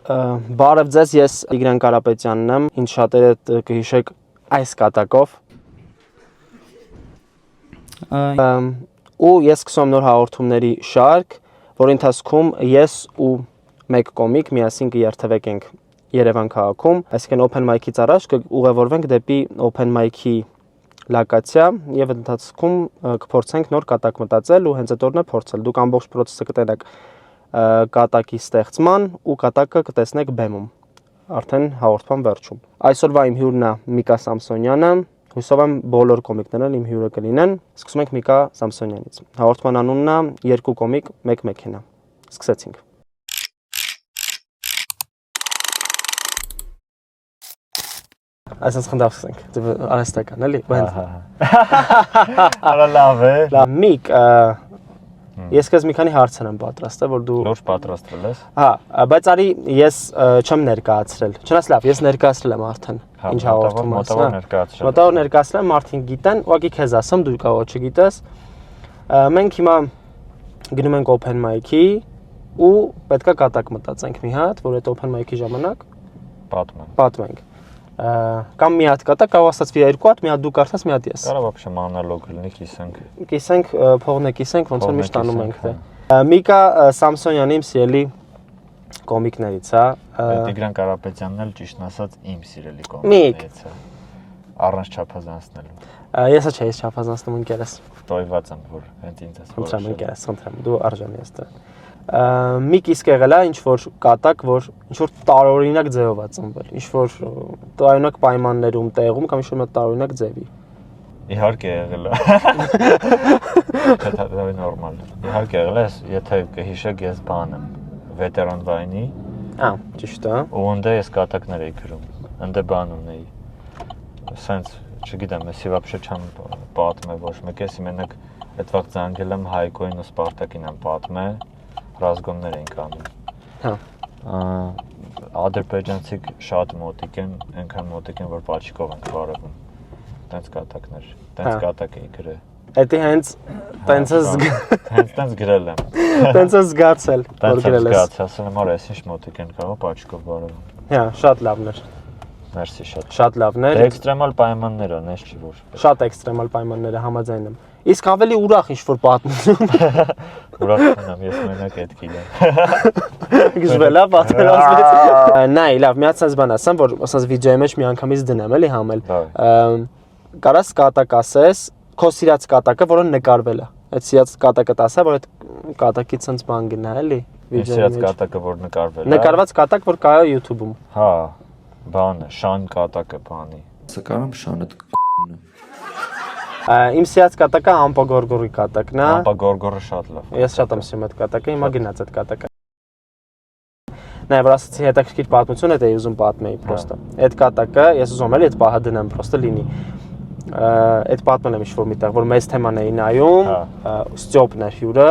Բարև ձեզ, ես Տիգրան Կարապետյանն եմ, ինչ շատերը կհիշեք այս կատակով։ Ու ես սկսում եմ նոր հաղորդումների շարք, որի ընթացքում ես ու մեկ կոմիկ միասին կերթվենք Երևան քաղաքում, այսինքն open mic-ից առաջ կուղևորվենք դեպի open mic-ի լոկացիա եւ ընթացքում կփորձենք նոր կատակ մտածել ու հենց այդ օրն է փորձել։ Դուք ամբողջ process-ը կտենաք կատակի ստեղծման ու կատակը կտեսնեք բեմում։ Արդեն հաղորդման վերջում։ Այսօրվա իմ հյուրն է Միկա Սամսոնյանը, հուսով եմ բոլոր կոմիկներն իմ հյուրը կլինեն։ Սկսում ենք Միկա Սամսոնյանից։ Հաղորդման անունն է Երկու կոմիկ, մեկ մեքենա։ Սկսեցինք։ Այսպես խնդրացինք, արհեստական, էլի։ Արա լավ է։ Լավ, Միկ, ես քեզ մի քանի հարցեր եմ պատրաստել, որ դու Լուրջ պատրաստվել ես։ Հա, բայց արի ես չեմ ներկայացրել։ Չնայած լավ, ես ներկայացրել եմ արդեն։ Ինչ հաղորդում եմ, մոտավոր ներկայացրել։ Մոտավոր ներկայացրել եմ, մարդիկ գիտեն, ուղղակի քեզ ասեմ, դու կարող չգիտես։ Մենք հիմա գնում ենք open mic-ի ու պետքա կատակ մտածենք մի հատ, որ այդ open mic-ի ժամանակ պատմենք։ Կամ մի հատ կատակ կարող ասացվի երկու հատ, մի հատ դու կարծես, մի հատ ես։ Կարող вообще մանալոգ լինի, կիսենք, փողն է կիսենք, ոնց որ միշտ անում ենք թե։ Միկա Սամսոնյանը իմ սիրելի կոմիկներից է։ Տիգրան Կարապետյանն էլ ճիշտն ասած իմ սիրելի կոմիկներից է։ Առանց չափազանցնելու։ Եսը չէ, ես չափազանցնում ընկերս։ Տոյված եմ, որ հենց ինձ ես որոշել։ Խնդրեմ ընկերս, խնդրեմ, դու արժանի ես դրա։ Մի իսկ եղել է ինչ որ կատակ, որ ինչ որ տարօրինակ ձևով է ծնվել, ինչ որ տարօրինակ պայմաններում, տեղում կամ ինչ որ տարօրինակ ձևի։ Իհարկե եղել է։ Դա նորմալ է։ Իհարկե եղել է, եթե կհիշեք, ես բան եմ, վետերան վայնի։ Ճիշտ է։ Ու ընդ ես կատակներ էի գրում, ընդ բան ունեի։ Սենց, չգիտեմ, էսի вообще չեմ պատմել ոչ մեկ, ես մենակ այդ վաղ զանգել եմ Հայկոին ու Սպարտակին եմ պատմել, ռազգոններ էինք անում։ Հա։ Ադրբեջանցիք շատ մոտիկ են, այնքան մոտիկ են, որ պաչիկով ենք բարևում։ Տենց կատակներ, տենց կատակ էի գրել։ Էդի հենց տենց գրել եմ։ Տենց է զգացել, որ գրել ես։ Տենց ասել եմ, արա, ես ինչ մոտիկ են կարող պաչիկով բարևում։ Հա, շատ լավն էր։ Մերսի շատ։ Շատ լավն էր։ Դե էքստրեմալ պայմաններ են, էս չի որ։ Շատ էքստրեմալ պայմանները համաձայն եմ։ Իսկ ավելի ուրախ ինչ որ պատմություն։ Ուրախ եմ, ես մենակ այդ գիտեմ։ Գժվելա պատերազմից։ Նայ, լավ, մի հատ sense բան ասեմ, որ ասած վիդեոյի մեջ միանգամից դնեմ, էլի համել։ Կարաս կատակ ասես, քո սիրած կատակը, որը նկարվել է։ Այդ սիրած կատակը ասա, որ այդ կատակից sense բան գնա, էլի։ Սիրած կատակը, որ նկարվել է։ Նկարված կատակ, որ կա YouTube-ում։ Հա, բանը, շան կատակը բանի։ Սակարամ շանը Իմ սիրած կատակը ամպագորգորի կատակն է։ Ամպագորգորը շատ լավ։ Ես շատ եմ սիրում այդ կատակը, հիմա գնաց այդ կատակը։ Նայ, որ ասացի հետաքրքիր պատմություն է, դե ուզում պատմեի պրոստը։ Այդ կատակը, ես ուզում եմ էլի այդ պահը դնեմ, պրոստը լինի։ Այդ պատմել եմ ինչ-որ միտեղ, որ մեծ թեման էի նայում, Ստյոպն էր հյուրը։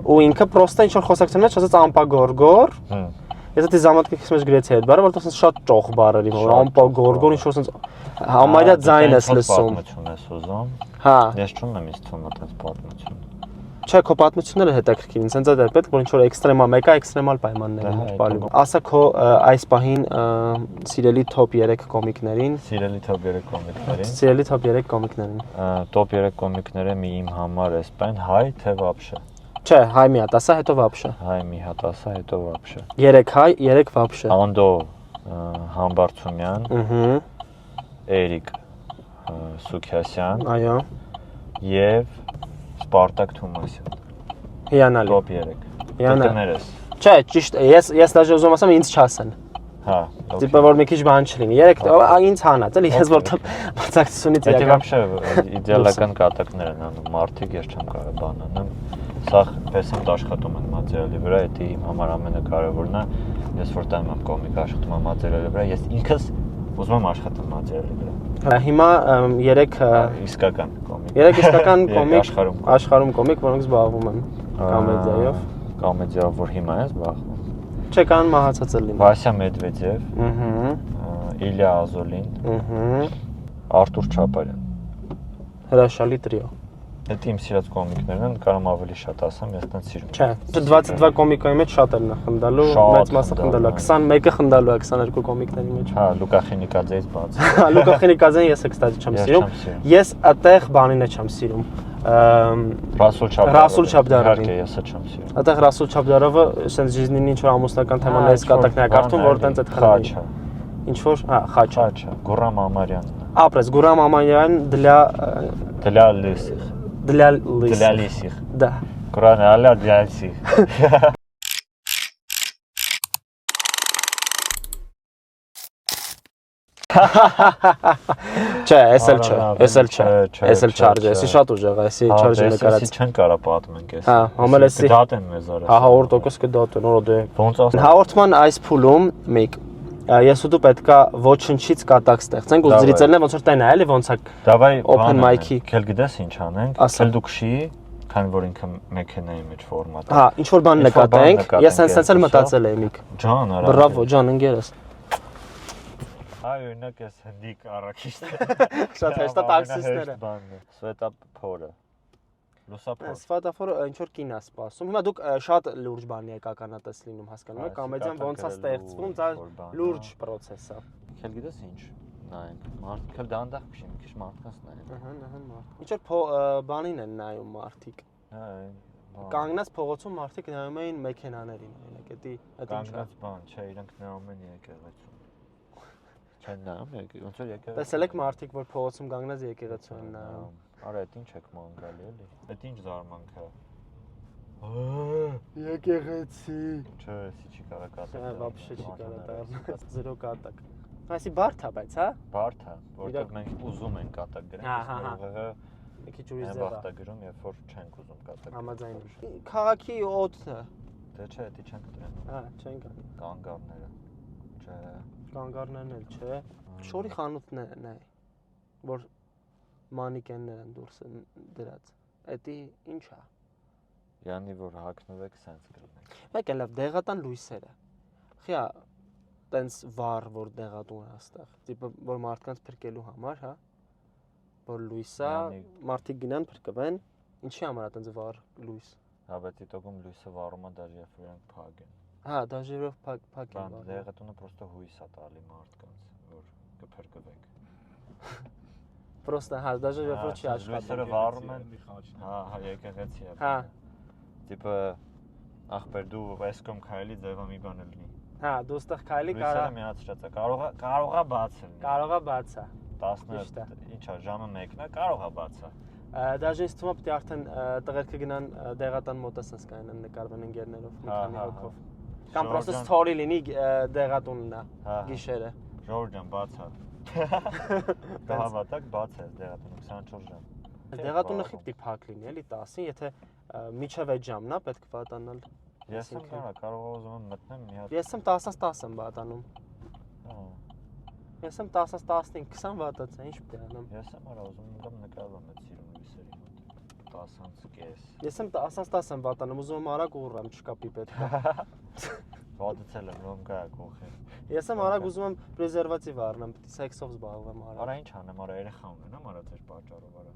Ու ինքը պրոստը ինչ-որ խոսակցության մեջ ասաց ամպագորգոր։ Ես այդ զամատկից մեջ գրեցի այդ բառը, որտեղ շատ ճոխ բառ էր, որ ամպագորգոր ինչ-որ sense համարյա ձայն ես լսում։ Պատմություն ես ուզում։ Հա։ Ես չունեմ ինձ թվում այդպես պատմություն։ Չէ, քո պատմությունները հետաքրքիր են, sense այդ պետք որ ինչ-որ էքստրեմալ, մեկը էքստրեմալ պայմաններ են բալում։ Ասա քո այս պահին սիրելի top 3 կոմիկներին։ Սիրելի top 3 կոմիկներին։ Սիրելի top 3 կոմիկներին։ Top 3 կոմիկները մի իմ համար էս բան հայ թե вообще։ Չէ, հայ մի հատ ասա, հետո вообще։ Հայ մի հատ ասա, հետո вообще։ 3 հայ, 3 вообще։ Անդո Համբարձումյան։ Էրիկ Սուքյասյան։ Այո։ Եվ Սպարտակ Թումասյան։ Հիանալի։ Top 3։ Հիանալի։ Չէ, ճիշտ, ես դաժե ուզում ասեմ ինձ չասեն։ Հա։ Տիպը որ մի քիչ բան չլինի։ 3 ինձ հանած, էլի ես որտեղ բացակցությունից իրական։ Դա вообще իդեալական կատակներ են անում, մարդիկ ես չեմ կարող բան անեմ։ Սա պես եմ աշխատում եմ մատերիալի վրա, դա իմ համար ամենակարևորն է։ Ես որտեղ եմ կոմիկ աշխատում եմ մատերիալի վրա, ես ինքս ուզում եմ աշխատեմ մատերիալի վրա։ Հիմա 3 իսկական կոմիկ։ 3 իսկական կոմիկ աշխարհում կոմիկ, որոնք զբաղվում են կոմեդիայով։ Կոմեդիայով որ հիմա է զբաղվում։ Չէ, կան մահացած լինի։ Վասյա Մեդվեդև, Իլյա Ազոլին, Արտուր Չապարյան։ Հրաշալի տրիո։ Դա իմ սիրած կոմիկներն են, կարամ ավելի շատ ասեմ, ես տենց սիրում եմ։ Չէ, 22 կոմիկայի մեջ շատերն է խնդալու, մեծ մասը խնդալու է, 21-ը խնդալու է 22 կոմիկների մեջ։ Հա, Լուկա Խինիկաձեից բաց։ Լուկա Խինիկաձեն ես կստати չեմ սիրում։ Ես այդտեղ բանին չեմ սիրում։ Ռասուլ Չաբդարովին։ Իհարկե, ես չեմ սիրում։ Այդտեղ Ռասուլ Չաբդարովը sense ժիզնին ինչ որ ամուսնական թեմաներից կատակներ է կարդում, որ տենց այդ խնդրի։ Ինչ որ, հա, Խաչա։ Գուրամ Ամարյանն։ Ապրես Գուրամ Ամարյան Դլա լիսիղ։ Դլա լիսիղ։ Да. Գուրան ալա դյալսիղ։ Չէ, էսել չարժ, էսի շատ ուժեղ է, էսի չարժը նկարած։ Էսի չեն կարա պատմենք էս։ Հա, համել էսի։ Դատեն մեզ արա։ Հա, 100% կդատեն, օրոդե։ Ոնց ասած։ Հաղորդման այս փուլում մեկ ես ու դու պետքա ոչնչից կատակ ստեղծենք ու զրիցելն ոնց որ տենա էլի ոնց է open mic-ի քել գիտես ինչ անենք քել դու քշի քան որ ինքը մեքենայի մեջ ֆորմատ է հա ինչ որ բան նկատենք ես sense էլ մտածել եմ միք ջան արա բրավո ջան ընկերս այ օրինակ էս հնդիկ առաքիչը շատ հեշտ է տաքսիստները Սվետափորը լուսափոր Սվետափորը ինչ որ կին է սպասում հիմա դուք շատ լուրջ բանի եք ականատես լինում հասկանում եք կոմեդիան ոնց է ստեղծվում դա լուրջ process է քել գիտես ինչ նայենք մարդիկ էլ դանդաղ քշի մի քիչ մարդկանց նայեն ահա մարդ ինչ որ բանին են նայում մարդիկ հա կանգնած փողոցում մարդիկ նայում էին մեքենաներին օրինակ էդի կանգնած բան չէ իրանք նայում են եկեղեցու չեն նայում ոնց որ եկեղեցու տեսել եք մարդիկ որ փողոցում կանգնած եկեղեցու են նայում արա այդ ինչ եք մանգալի էլի այդ ինչ զարմանք է եկեղեցի չէ էսի չի կարա կատակ չէ вообще չի կարա դառնալ զրո կատակ այսի բարդ է բայց հա բարդ է որտեղ մենք ուզում ենք կատակ գրենք ուղեղը մի քիչ ուրիշ ձև է բախտագրում երբ որ չենք ուզում կատակ համաձայն քաղաքի օդը դե չէ դա չենք դրան հա չենք անի կանգառները չէ կանգառներն էլ չէ շորի խանութներն է որ մանիկեններ են դուրս դրած էդի ի՞նչ է Յանի որ հակնվեք սենց կլինեք մեկ էլ դեղատան լույսերը խիա տենց վառ որ դեղատուն է աստեղ տիպը որ մարդկանց փրկելու համար հա որ լույսա մարդիկ գնան փրկվեն ինչի համար է տենց վառ լույս հա բայց դիտողում լույսը վառում է դաժե երբ իրանք փակ են հա դաժերով փակ են դեղատունը պրոստը հույս է տալի մարդկանց որ կփրկվեք Պրոստը հա դաժե երբ որ չի աշխատում լույսերը վառում են հա եկեղեցի է հա տիպը ախպեր դու այս կողմ քայլի ձևը մի բան լինի հա դու ստեղ քայլի կարա միացրած է կարողա բաց լինի կարողա բաց է 10 ինչա ժամը 1-ն է կարողա բաց է դաժե ինձ թվում է պետք է արդեն տղերքը գնան դեղատան մոտը sense կանեն նկարվեն ընկերներով մի քանի հոգով կամ պրոստը story լինի դեղատունն է գիշերը Ժորժ ջան բաց է Կհավատակ բաց է դեղատունը 24 ժամ Դեղատունը խիպտի փակ լինի էլի 10-ին եթե միջև այդ ժամն է պետք վատանալ Ես եմ կարող ուզում եմ մտնեմ մի հատ Ես եմ 10-10 եմ վատանում Ես եմ 10-15 20 վատած է ինչ պետք է անեմ Ես եմ արա ուզում եմ նկարվեմ այդ սիրուն լույսերի մոտ 10-5 Ես եմ 10-10 եմ վատանում ուզում եմ արագ ուռամ չկապի պետք Վատացել եմ ում գա կողի Ես եմ արագ ուզում եմ պրեզերվատիվ առնեմ պետք է սեքսով զբաղվեմ արագ Արա ինչ անեմ արա երեխա ունենամ արա ձեր պատճառով արա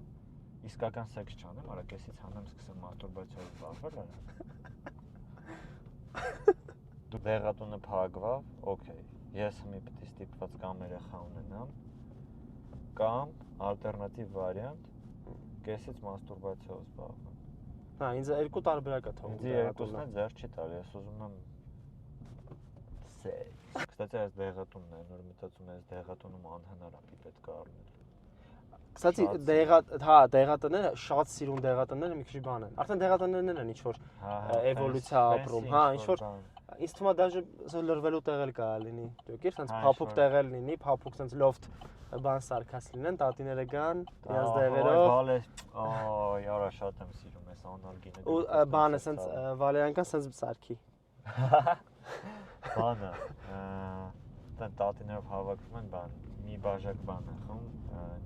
Իսկական սեքս չանեմ արա կեսից հանեմ սկսեմ մաստուրբացիայով զբաղվել արա Դու դեղատունը փակվավ, օքեյ Ես մի պետք է ստիպված կամ երեխա ունենամ կամ ալտերնատիվ վարիանտ կեսից մաստուրբացիայով զբաղվեմ Հա ինձ երկու տարբերակ է թվում Ինձ երկուսն է ձեռ չի տալի ես ուզում եմ սեքս Կստացի այս դեղատունն է նոր մտածում ես դեղատունում անհնար է պետք է առնել Կստացի դեղատները շատ սիրուն դեղատները մի քիչ բան են Արդեն դեղատներն են ինչ որ էվոլյուցիա ապրում հա ինչ որ Ինձ թվում է դաժե լրվելու տեղել կարա լինի դուք իր sense փափուկ տեղել լինի փափուկ sense loft բան սարքած լինեն տատիները գան իրաց դեղերով այ արա շատ եմ սիրում ես անալգինը ու բանը sense վալերանքան sense սարքի բանը տան տատիներով հավաքվում են բան մի բաժակ բան է խոմ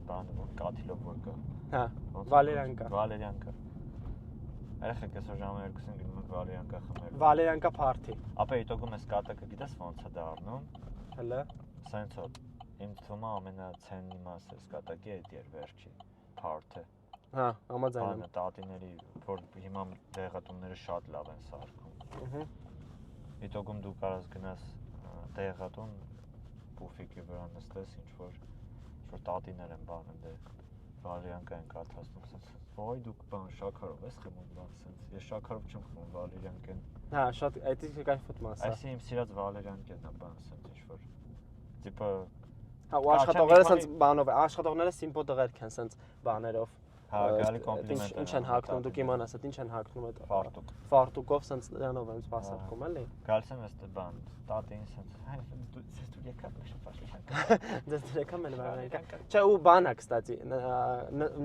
բանը որ կաթիլով որ կա հա վալերանքա Երեխեք այսօր ժամը 2-ին գնում ենք վալերանքա խմելու Վալերանքա party Ապա հետոգում ես կատակը գիտես ոնց է դառնում հələ Սենց հոտ իմ թվում է ամենացեննի մասը էս կատակի այդ էր վերջի party Հա, համաձայն եմ։ Տատիների, որ հիմա դեղատունները շատ լավ են սարքում։ Հետոգում դու կարաս գնաս դեղատուն պուֆիկի վրա նստես, ինչ որ տատիներ են բանում դե վալերիանկա են կաթացնում, ասես ոյ դուք բան շաքարով ես խմում բան ասես։ Ես շաքարով չեմ խմում վալերիանկեն։ Հա, շատ էդի կայֆոտ մասը։ Այսինքն իմ սիրած վալերիանկեն է բան ասես, ինչ որ տիպը հա, ու աշխատողները սենց բանով, աշխատողները սիմպո տղերք են սենց բաներով։ Հա, գալի կոմպլիմենտ են։ Ինչ են հագնում, դուք իմանաս, ինչ են հագնում այդ ֆարտուկ։ Ֆարտուկով սենց դրանով են սպասարկում, էլի։ Գալիս են այստեղ բան, տատին սենց, հայ, դու եկա շփաշլիքան։ Դες եկա մեն վալերիանկա։ Չէ, ու բանա, կստացի,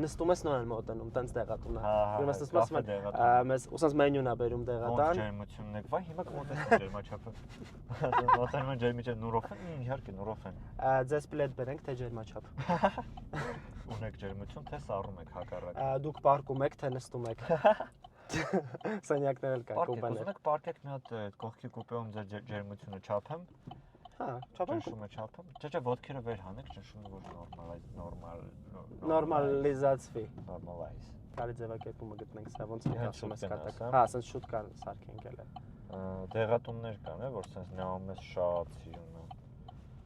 նստում ես նոր են մոտենում, տենց դեղատուն է։ Ու ես նստում եմ, մեզ ուսած մենյուն է բերում դեղատան։ Ջերմությունն է, վայ, հիմա կմոտեցնեմ ջերմաչափը։ Մոտենում են ջերմիջը նուրով են, իհարկե նուրով են։ Ձեզ պլետ բերենք, թե ջերմաչափ։ Ունեք ջերմություն, թե սառում եք հակառակ։ Դուք պարկում եք, թե նստում եք։ Սենյակներ էլ կան կոպաներ։ Ուզում եք պարկեք մի հատ կողքի կուպեում ձեր ջերմությունը չափեմ։ Հա, չափեմ։ Ճնշումը չափեմ։ Չէ, ոտքերը վեր հանեք, ճնշումը որ նորմալիզացվի։ Նորմալայզ։ Կարի ձևակերպումը գտնենք, սա ոնց է հաշվում ես կատակը։ Հա, ասես շուտ կան սարքենք էլ։ Դեղատուններ կան, որ sense նայում ես շատ սիրուն է։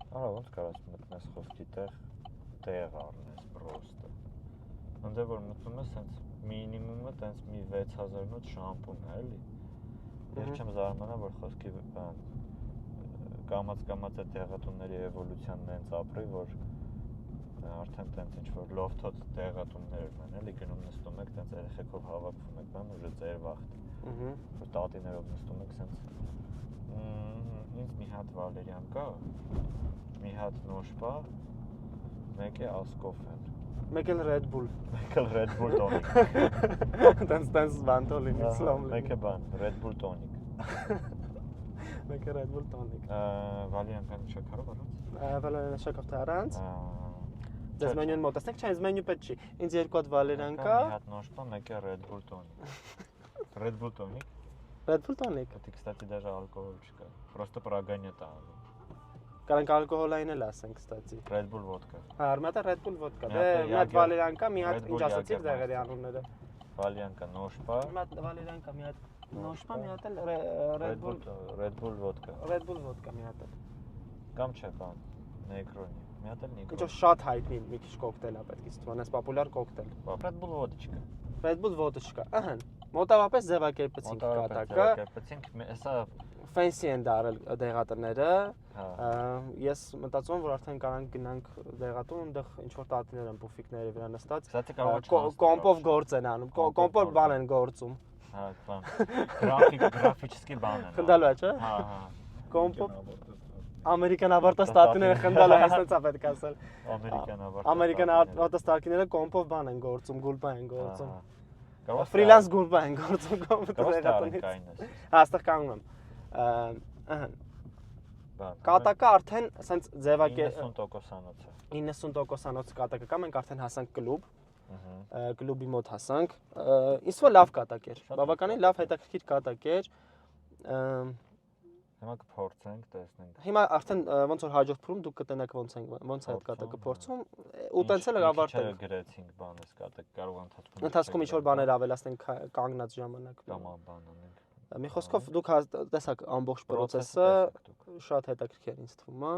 Արա ոնց կարաս մտնես խոսքի տեղ առնես պրոստը։ Ընդ որ մտնում ես sense մինիմումը տենց մի 6000-նոց շամպուն է, էլի։ Ես չեմ զարմանա, որ խոսքի բան կամած այդ դեղատունների էվոլյուցիանն հենց ապրի, որ արդեն տենց ինչ որ լոֆթոց դեղատուններ են, էլի գնում նստում եք, տենց երեխեքով հավաքվում եք, բան ուժը ձեր վախտ։ Որ տատիներով նստում եք, սենց ինձ մի հատ վալերիանկա, մի հատ նոշպա, մեկ է ասկոֆեն։ Մեկ էլ Red Bull։ Մեկ էլ Red Bull տոնիկ։ Տենց բանտոլին իսլամ։ Մեկ է բան, Red Bull տոնիկ։ Մեկ է Red Bull տոնիկ։ Վալերիանկան շաքարով առանց։ Վալերիան շաքարով առանց։ Ձեզ մենյուն մոտեցնեք, չէ, ինձ մենյու պետք չի։ Ինձ երկու հատ վալերիանկա։ Մի հատ նոշպա, մեկ է Red Bull տոնիկ։ Red Bull տոնիկ։ Red Bull տոնիկ։ Դա կստати даже алкоголь չկա։ Просто проганյա տա։ Կարանք ալկոհոլային էլ ասենք, կստացի։ Red Bull vodka։ Հա, արմատը Red Bull vodka։ Դե մի հատ վալերիանկա, մի հատ ինչ ասացիք դեղերի անունները։ Վալերիանկա նոշպա։ Մի հատ վալերիանկա, մի հատ նոշպա, մի հատ էլ Red Bull vodka։ Red Bull vodka մի հատ։ Կամ չէ, բան, Negroni։ Մի հատ էլ Negroni։ Ինչ-որ շատ հայտնի մի քիչ կոկտեյլ է պետք է թվանես, պոպուլյար կոկտեյլ։ Red Bull vodka։ Red Bull vodka, ահա։ Մոտավորապես ձևակերպեցինք կատակը։ Ձևակերպեցինք, հեսա fancy են դարել դեղատները։ Հա։ Ես մտածում եմ, որ արդեն կարանք գնանք դեղատուն, այնտեղ ինչ որ տատիներ են պուֆիկների վրա նստած։ Կոմպով գործ են անում, կոմպով բան են գործում։ Հա, բան։ Գրաֆիչսկի բան են։ Խնդալու է, չէ։ Հա, հա։ Կոմպով ամերիկան ավարտաստատիները խնդալու է, ասենց է պետք ասել։ Ամերիկան ավարտաստատիները կոմպով բան են գործում, գուլպա են գործում։ Ֆրիլանս գուլպա են գործում կոմպյուտերից։ Հա, այստեղ կանգնում եմ։ Ահա։ Կատակը արդեն ասենց ձևակեր 90%-անոց է։ 90%-անոց կատակը կա, մենք արդեն հասանք կլուբ։ Կլուբի մոտ հասանք։ Ինձ թվում է լավ կատակ էր։ Բավականին լավ հետաքրքիր կատակ էր։ Հիմա կփորձենք, տեսնենք։ Հիմա արդեն ոնց որ հաջորդ փուլում դուք կտենաք ոնց է այդ կատակը փորձում ու տենց էլ ավարտենք։ Գրեցինք բանես կատակ, կարող է ընթացքում ինչ որ բաներ ավելացնենք կանգնած ժամանակ։ Կամ բան անենք։ Մի խոսքով դուք տեսաք ամբողջ process-ը շատ հետաքրքիր ինձ թվում է։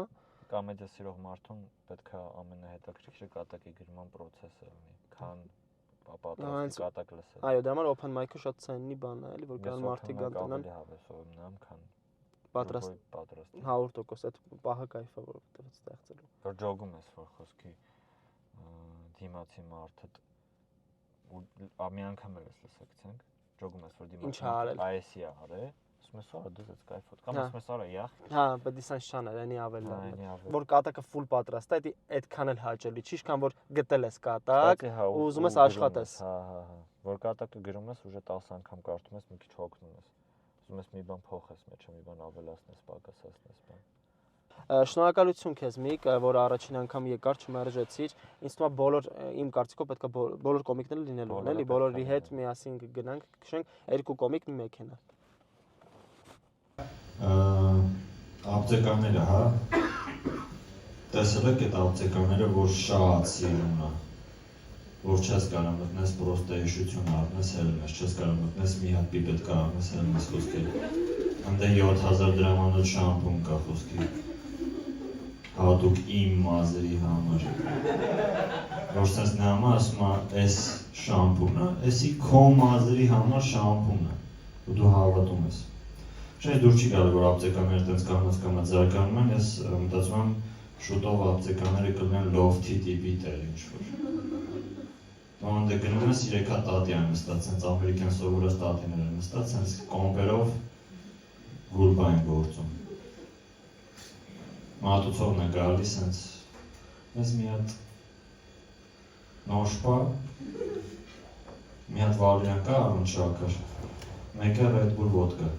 Կոմեդիա սիրող մարդուն պետք է ամենահետաքրքիրը կատակի գրման process-ը լինի, քան պատրաստի կատակ լսել։ Այո, դա համար open mic-ը շատ ցեննի բան է, էլի, որ կան մարդիկ գան տնան։ Ավելի հավեսով եմ, քան պատրաստ 100% այդ պահը կայֆ է, որովհետև ստեղծելու։ Որ ջոգում ես, որ խոսքի դիմացի մարդը ու մի անգամ էլ լսեցինք, ջոգում ես, որ դիմացի այսի է արել, ասում ես, «Արա դու ես կայֆոտ», կամ ասում ես, «Արա յախ»։ Հա, բայց դիսան շան է, այնի ավել է։ Որ կատակը full պատրաստ է, այդքան էլ հաճելի չի, քան որ գտել ես կատակ ու ուզում ես աշխատես։ Հա, հա, հա։ Որ կատակը գրում ես, ուժը 10 անգամ կարդում ես, մի քիչ հոգնում ես։ Ուզում ես մի բան փոխես մեջը, մի բան ավելացնես, պակասացնես բան։ Շնորհակալություն քեզ Միք, որ առաջին անգամ եկար, չմերժեցիր։ Ինձ թվում է բոլոր իմ կարծիքով պետք է բոլոր կոմիկները լինելու են, էլի, բոլորի հետ միասին գնանք, քշենք երկու կոմիկ մի մեքենա։ Ապտեկաները, հա։ Տեսել եք այդ ապտեկաները, որ շատ սիրուն է։ որ չես կարող մտնես պրոստը հիշություն առնես հելմես, չես կարող մտնես մի հատ պիպետկա առնես հելմես խոսքերի։ Անդե 7000 դրամանոց շամպուն կա խոսքի։ Հատուկ իմ մազերի համար։ Որ սենց նա համար ասում է, այս շամպունը, էսի քո մազերի համար շամպունը, ու դու հավատում ես։ Չէ, դուր չի գալի, որ ապտեկաները տենց կամաց զարգանում են, ես մտածում եմ շուտով ապտեկաները կլինեն լոֆթի տիպի տեղ ինչ-որ։ Ոնդ է գնում ես 3 հատ տատի են նստած, սենց ամերիկյան սովորած տատիներ են նստած, սենց կոմպերով գուրբա են գործում։ Մատուցողն է գալի, սենց մեզ մի հատ նոշպա, մի հատ վալյան կա, առուն շակար, մեկը Red Bull vodka։